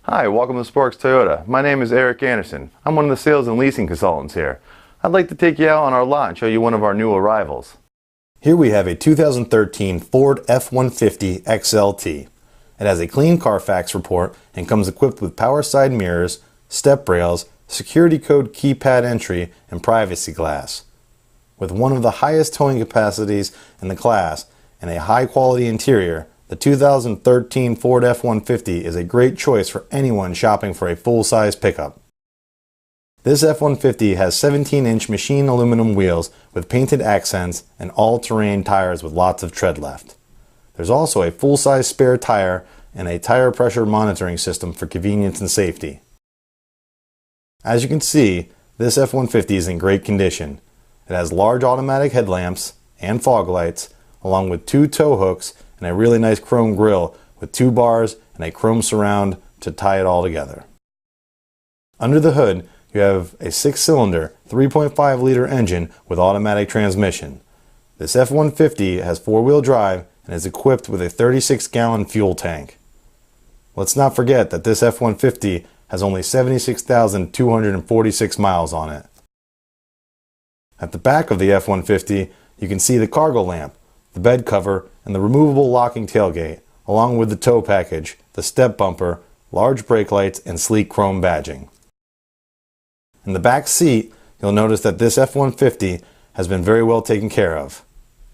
Hi, welcome to Sparks Toyota. My name is Eric Anderson. I'm one of the sales and leasing consultants here. I'd like to take you out on our lot and show you one of our new arrivals. Here we have a 2013 Ford F-150 XLT. It has a clean Carfax report and comes equipped with power side mirrors, step rails, security code keypad entry, and privacy glass. With one of the highest towing capacities in the class and a high quality interior, the 2013 Ford F-150 is a great choice for anyone shopping for a full-size pickup. This F-150 has 17-inch machined aluminum wheels with painted accents and all-terrain tires with lots of tread left. There's also a full-size spare tire and a tire pressure monitoring system for convenience and safety. As you can see, this F-150 is in great condition. It has large automatic headlamps and fog lights, along with 2 tow hooks and a really nice chrome grille with 2 bars and a chrome surround to tie it all together. Under the hood, you have a 6-cylinder, 3.5-liter engine with automatic transmission. This F-150 has 4-wheel drive and is equipped with a 36-gallon fuel tank. Let's not forget that this F-150 has only 76,246 miles on it. At the back of the F-150, you can see the cargo lamp, the bed cover, and the removable locking tailgate, along with the tow package, the step bumper, large brake lights, and sleek chrome badging. In the back seat, you'll notice that this F-150 has been very well taken care of.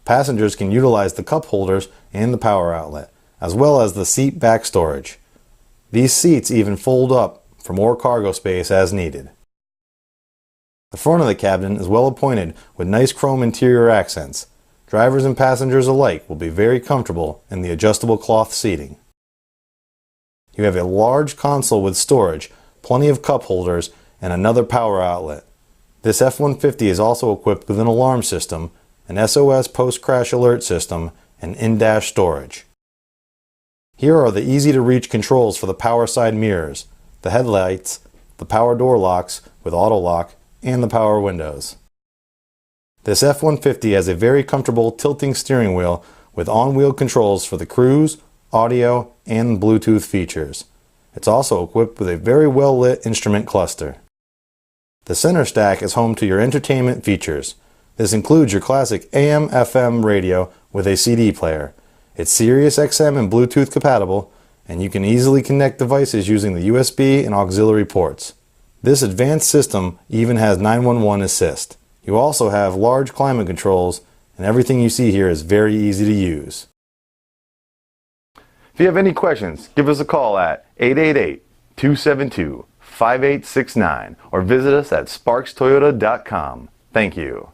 Passengers can utilize the cup holders and the power outlet, as well as the seat back storage. These seats even fold up for more cargo space as needed. The front of the cabin is well appointed with nice chrome interior accents. Drivers and passengers alike will be very comfortable in the adjustable cloth seating. You have a large console with storage, plenty of cup holders, and another power outlet. This F-150 is also equipped with an alarm system, an SOS post-crash alert system, and in-dash storage. Here are the easy-to-reach controls for the power side mirrors, the headlights, the power door locks with auto lock, and the power windows. This F-150 has a very comfortable tilting steering wheel with on-wheel controls for the cruise, audio, and Bluetooth features. It's also equipped with a very well-lit instrument cluster. The center stack is home to your entertainment features. This includes your classic AM/FM radio with a CD player. It's Sirius XM and Bluetooth compatible, and you can easily connect devices using the USB and auxiliary ports. This advanced system even has 911 assist. You also have large climate controls, and everything you see here is very easy to use. If you have any questions, give us a call at 888-272-5869 or visit us at sparkstoyota.com. Thank you.